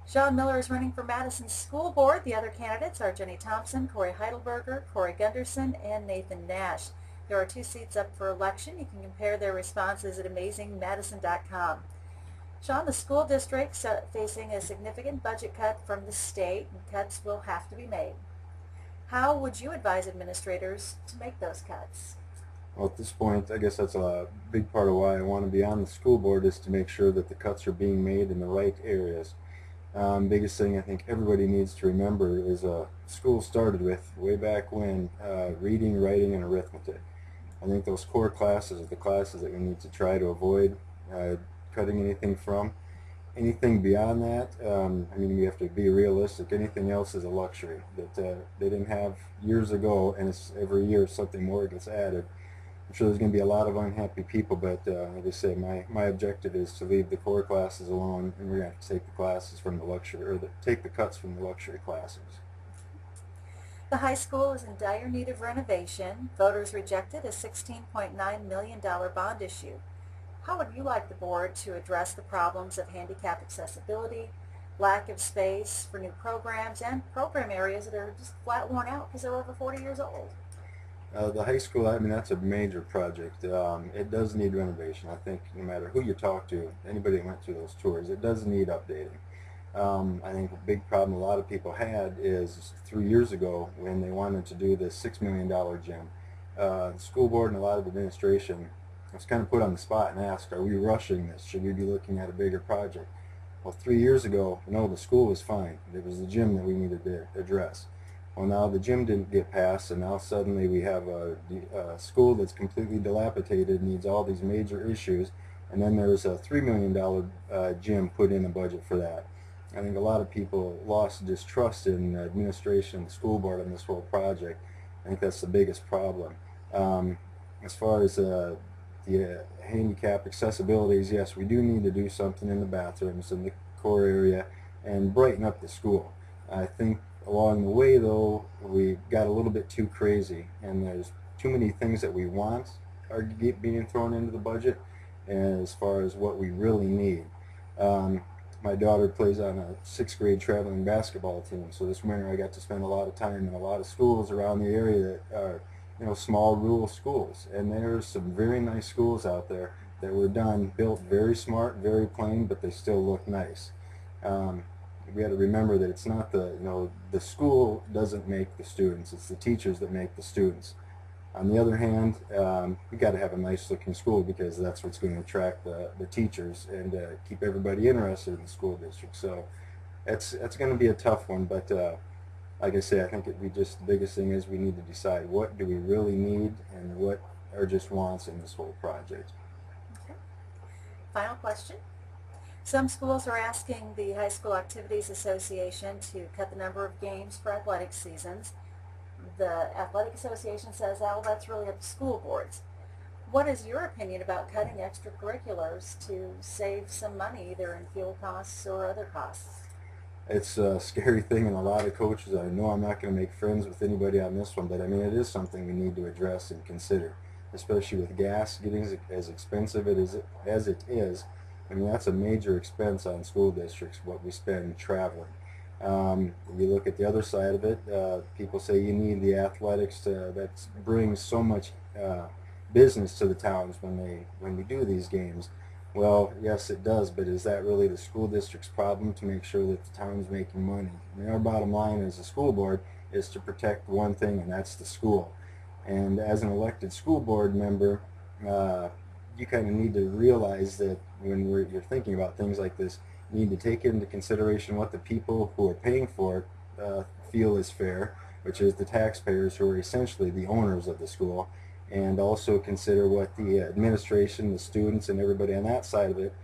Shawn Miller is running for Madison School Board. The other candidates are Jenny Thompson, Corey Heidelberger, Corey Gunderson, and Nathan Nash. There are 2 seats up for election. You can compare their responses at amazingmadison.com. Shawn, the school district's facing a significant budget cut from the state, and cuts will have to be made. How would you advise administrators to make those cuts? Well, at this point, I guess that's a big part of why I want to be on the school board is to make sure that the cuts are being made in the right areas. Biggest thing I think everybody needs to remember is school started with, way back when, reading, writing, and arithmetic. I think those core classes are the classes that we need to try to avoid cutting anything from. Anything beyond that, I mean, we have to be realistic. Anything else is a luxury that they didn't have years ago, and it's every year something more gets added. I'm sure there's going to be a lot of unhappy people, but like I say, my objective is to leave the core classes alone, and we're going to have to take the classes from the luxury, or take the cuts from the luxury classes. The high school is in dire need of renovation. Voters rejected a $16.9 million bond issue. How would you like the board to address the problems of handicap accessibility, lack of space for new programs, and program areas that are just flat worn out because they're over 40 years old? The high school, I mean, that's a major project. It does need renovation. I think no matter who you talk to, anybody that went through those tours, it does need updating. I think a big problem a lot of people had is 3 years ago when they wanted to do this $6 million gym. The school board and a lot of administration was kind of put on the spot and asked, are we rushing this? Should we be looking at a bigger project? Well, 3 years ago, no, the school was fine. It was the gym that we needed to address. Well, now the gym didn't get passed, and now suddenly we have a school that's completely dilapidated, needs all these major issues, and then there's a $3 million gym put in a budget for that. I think a lot of people lost distrust in administration and the school board on this whole project. I think that's the biggest problem. As far as the handicap accessibilities, yes, we do need to do something in the bathrooms in the core area and brighten up the school. I think along the way, though, we got a little bit too crazy, and there's too many things that we want are being thrown into the budget as far as what we really need. My daughter plays on a 6th grade traveling basketball team, so this winter I got to spend a lot of time in a lot of schools around the area that are, small rural schools, and there's some very nice schools out there that were built very smart, very plain, but they still look nice. We got to remember that it's not the school doesn't make the students, it's the teachers that make the students. On the other hand, we got to have a nice looking school because that's what's going to attract the teachers and keep everybody interested in the school district. So that's going to be a tough one, but like I say, I think the biggest thing is we need to decide what do we really need and what are just wants in this whole project. Okay. Final question. Some schools are asking the High School Activities Association to cut the number of games for athletic seasons. The Athletic Association says, oh, that's really up to school boards. What is your opinion about cutting extracurriculars to save some money, either in fuel costs or other costs? It's a scary thing, and a lot of coaches, I know I'm not going to make friends with anybody on this one, but I mean, it is something we need to address and consider, especially with gas getting as expensive as it is. I mean, that's a major expense on school districts, what we spend traveling. You look at the other side of it, people say you need the athletics that brings so much business to the towns when we do these games. Well, yes, it does, but is that really the school district's problem to make sure that the town's making money? I mean, our bottom line as a school board is to protect one thing, and that's the school. And as an elected school board member, you kind of need to realize that when you're thinking about things like this, you need to take into consideration what the people who are paying for it feel is fair, which is the taxpayers who are essentially the owners of the school, and also consider what the administration, the students, and everybody on that side of it,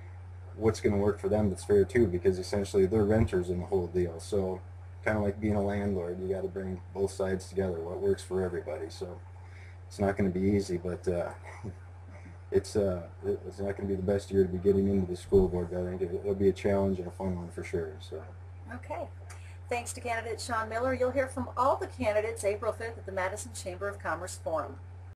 what's going to work for them that's fair too, because essentially they're renters in the whole deal. So kind of like being a landlord, you got to bring both sides together, what works for everybody. So it's not going to be easy, but it's not going to be the best year to be getting into the school board, but I think it'll be a challenge and a fun one for sure. So. Okay. Thanks to candidate Shawn Miller. You'll hear from all the candidates April 5th at the Madison Chamber of Commerce Forum.